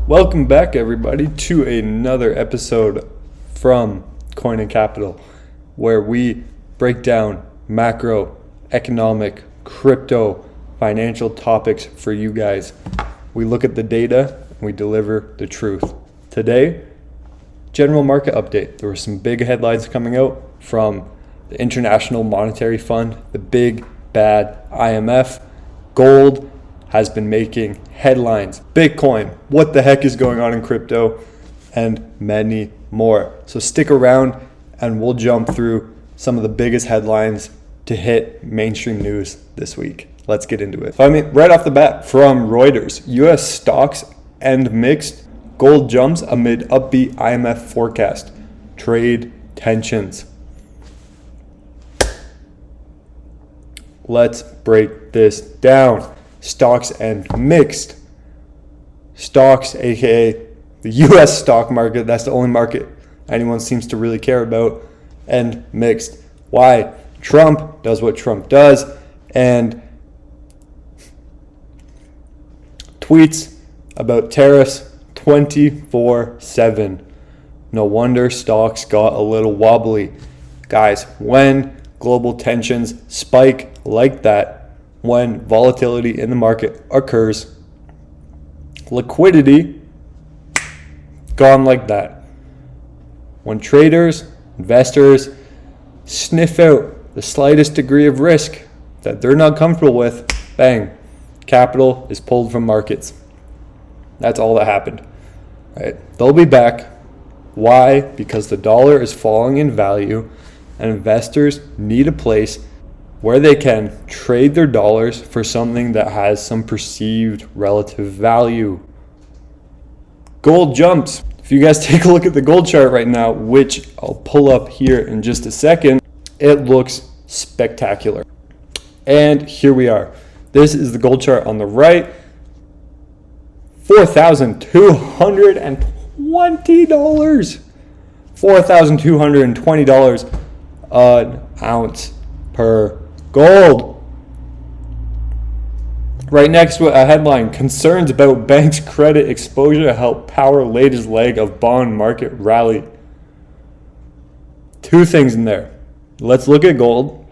Welcome back, everybody, to another episode from Coin and Capital, where we break down macroeconomic, crypto, financial topics for you guys. We look at the data and we deliver the truth. Today, general market update. There were some big headlines coming out from the International Monetary Fund, the big bad IMF. Gold has been making headlines. Bitcoin, what the heck is going on in crypto, and many more. So stick around and we'll jump through some of the biggest headlines to hit mainstream news this week. Let's get into it. Right off the bat, from Reuters, US stocks end mixed, gold jumps amid upbeat IMF forecast, trade tensions. Let's break this down. Stocks end mixed. Stocks, aka the US stock market, that's the only market anyone seems to really care about, end mixed. Why? Trump does what Trump does and tweets about tariffs 24/7. No wonder stocks got a little wobbly. Guys, when global tensions spike like that, when volatility in the market occurs, liquidity gone like that. When traders, investors sniff out the slightest degree of risk that they're not comfortable with, bang, capital is pulled from markets. That's all that happened. Right? They'll be back. Why? Because the dollar is falling in value and investors need a place where they can trade their dollars for something that has some perceived relative value. Gold jumps. If you guys take a look at the gold chart right now, which I'll pull up here in just a second, it looks spectacular. And here we are. This is the gold chart on the right. $4,220. $4,220 an ounce per gold. Right next to a headline, concerns about banks' credit exposure help power latest leg of bond market rally. Two things in there. Let's look at gold.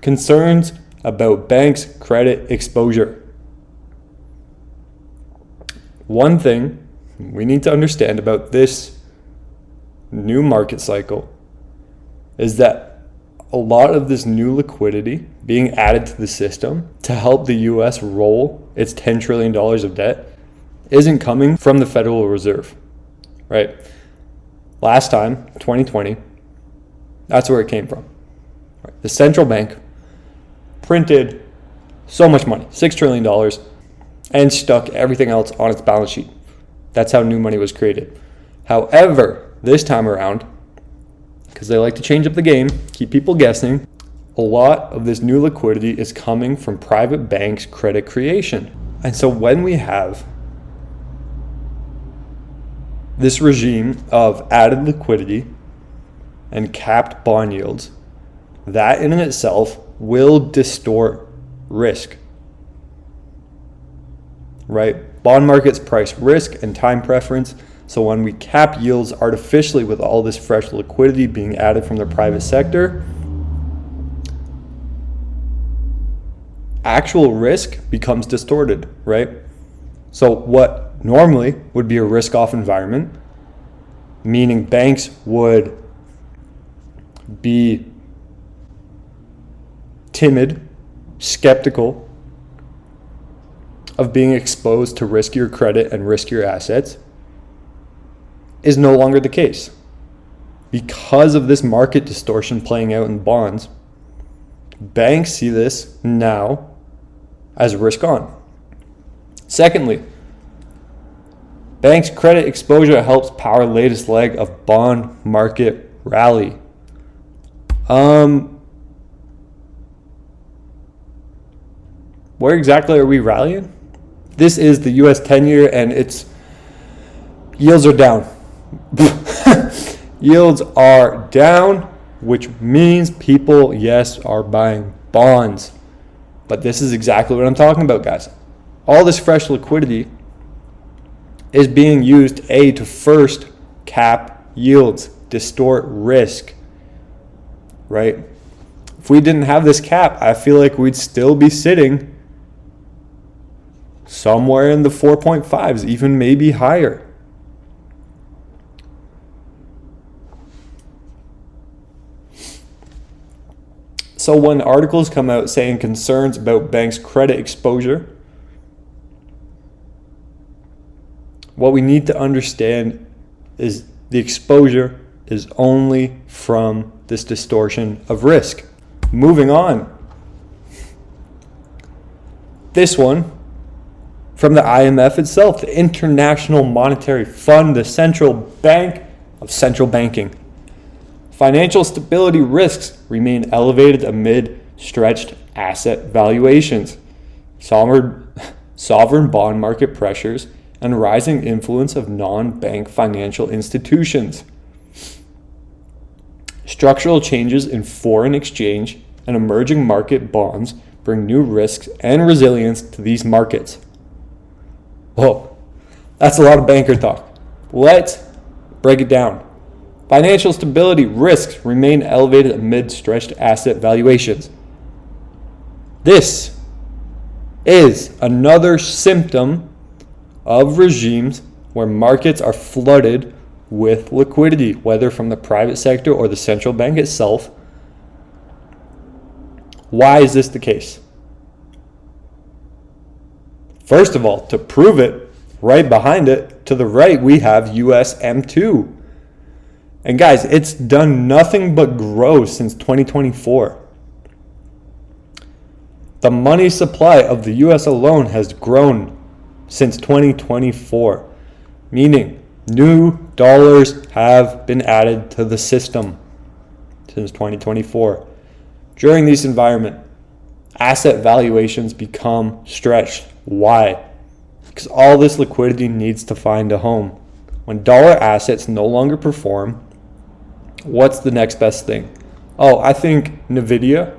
Concerns about banks' credit exposure. One thing we need to understand about this new market cycle is that a lot of this new liquidity being added to the system to help the US roll its $10 trillion of debt isn't coming from the Federal Reserve, right? Last time, 2020, that's where it came from. Right? The central bank printed so much money, $6 trillion, and stuck everything else on its balance sheet. That's how new money was created. However, this time around, because they like to change up the game, keep people guessing, a lot of this new liquidity is coming from private banks' credit creation. And so when we have this regime of added liquidity and capped bond yields, that in itself will distort risk, right? Bond markets price risk and time preference. So when we cap yields artificially with all this fresh liquidity being added from the private sector, actual risk becomes distorted, right? So what normally would be a risk-off environment, meaning banks would be timid, skeptical of being exposed to riskier credit and riskier assets, is no longer the case. Because of this market distortion playing out in bonds, banks see this now as risk on. Secondly, banks' credit exposure helps power latest leg of bond market rally. Where exactly are we rallying? This is the US 10-year and its yields are down. Yields are down, which means people, yes, are buying bonds. But this is exactly what I'm talking about, guys. All this fresh liquidity is being used to first cap yields, distort risk, right? If we didn't have this cap, I feel like we'd still be sitting somewhere in the 4.5s, even maybe higher. So when articles come out saying concerns about banks' credit exposure, what we need to understand is the exposure is only from this distortion of risk. Moving on. This one from the IMF itself, the International Monetary Fund, the central bank of central banking. Financial stability risks remain elevated amid stretched asset valuations, sovereign bond market pressures, and rising influence of non-bank financial institutions. Structural changes in foreign exchange and emerging market bonds bring new risks and resilience to these markets. Whoa, that's a lot of banker talk. Let's break it down. Financial stability risks remain elevated amid stretched asset valuations. This is another symptom of regimes where markets are flooded with liquidity, whether from the private sector or the central bank itself. Why is this the case? First of all, to prove it, right behind it, to the right, we have US M2. And guys, it's done nothing but grow since 2024. The money supply of the US alone has grown since 2024, meaning new dollars have been added to the system since 2024. During this environment, asset valuations become stretched. Why? Because all this liquidity needs to find a home. When dollar assets no longer perform, what's the next best thing? Oh, I think Nvidia.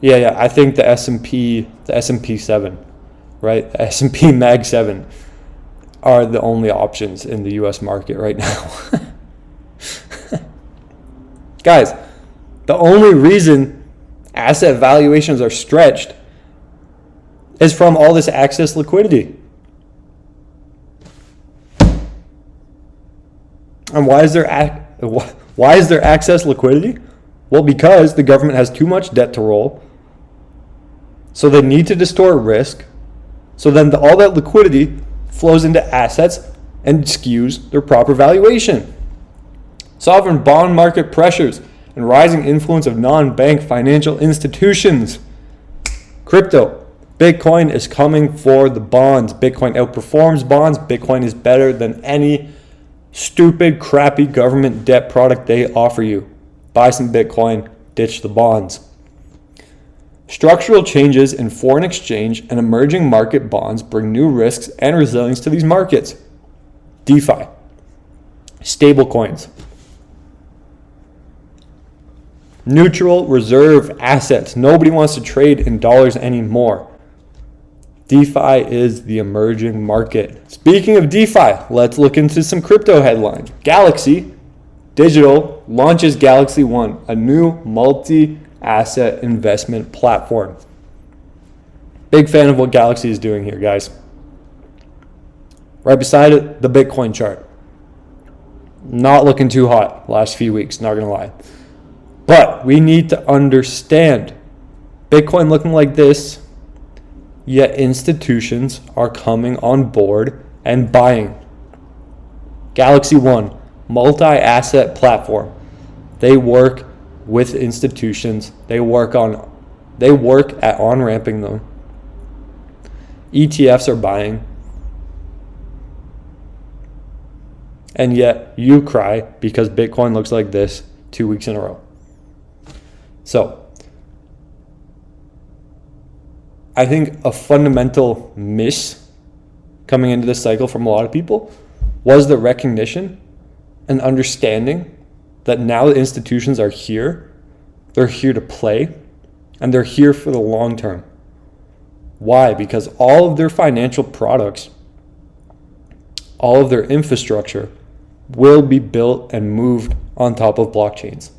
Yeah, I think the S&P 7, right? The S&P Mag 7 are the only options in the US market right now. Guys, the only reason asset valuations are stretched is from all this excess liquidity. And why is there excess liquidity? Well, because the government has too much debt to roll. So they need to distort risk. So then all that liquidity flows into assets and skews their proper valuation. Sovereign bond market pressures and rising influence of non-bank financial institutions. Crypto. Bitcoin is coming for the bonds. Bitcoin outperforms bonds. Bitcoin is better than any stupid, crappy government debt product they offer you. Buy some Bitcoin, ditch the bonds. Structural changes in foreign exchange and emerging market bonds bring new risks and resilience to these markets. DeFi. Stablecoins. Neutral reserve assets. Nobody wants to trade in dollars anymore. DeFi is the emerging market. Speaking of DeFi, let's look into some crypto headlines. Galaxy Digital launches Galaxy One, a new multi-asset investment platform. Big fan of what Galaxy is doing here, guys. Right beside it, the Bitcoin chart. Not looking too hot last few weeks, not gonna lie. But we need to understand Bitcoin looking like this, yet institutions are coming on board and buying. Galaxy One, multi-asset platform. They work with institutions. They work at on-ramping them. ETFs are buying. And yet you cry because Bitcoin looks like this 2 weeks in a row. So I think a fundamental miss coming into this cycle from a lot of people was the recognition and understanding that now the institutions are here. They're here to play, and they're here for the long term. Why? Because all of their financial products all of their infrastructure will be built and moved on top of blockchains.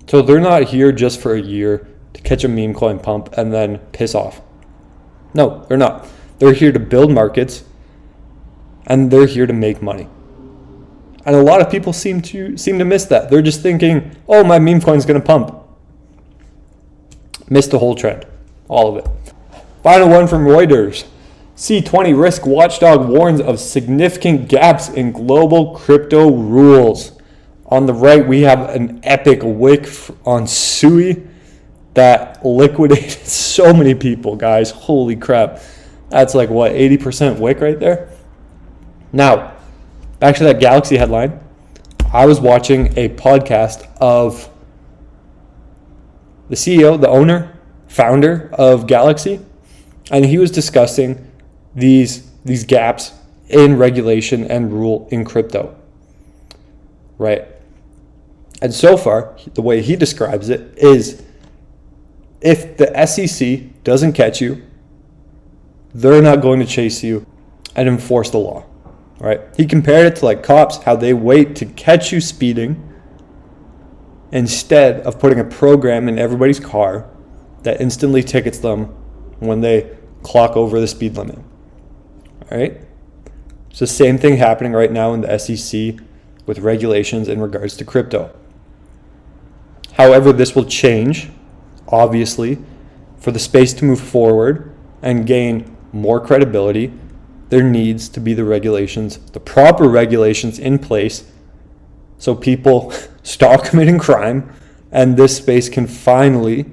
So they're not here just for a year to catch a meme coin pump and then piss off. No, they're not. They're here to build markets, and they're here to make money. And a lot of people seem to miss that. They're just thinking, oh, my meme coin's going to pump. Missed the whole trend. All of it. Final one from Reuters. C20 Risk Watchdog warns of significant gaps in global crypto rules. On the right, we have an epic wick on Sui that liquidated so many people, guys. Holy crap. That's like, what, 80% wick right there? Now, back to that Galaxy headline. I was watching a podcast of the CEO, the owner, founder of Galaxy, and he was discussing these gaps in regulation and rule in crypto, right? And so far, the way he describes it is, if the SEC doesn't catch you, they're not going to chase you and enforce the law, right? He compared it to like cops, how they wait to catch you speeding instead of putting a program in everybody's car that instantly tickets them when they clock over the speed limit. All right? It's the same thing happening right now in the SEC with regulations in regards to crypto. However, this will change, obviously, for the space to move forward and gain more credibility. There needs to be the regulations, the proper regulations in place so people stop committing crime and this space can finally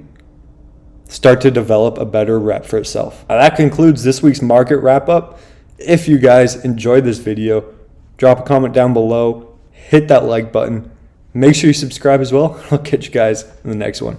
start to develop a better rep for itself. Now, that concludes this week's market wrap up. If you guys enjoyed this video, drop a comment down below, hit that like button, make sure you subscribe as well. I'll catch you guys in the next one.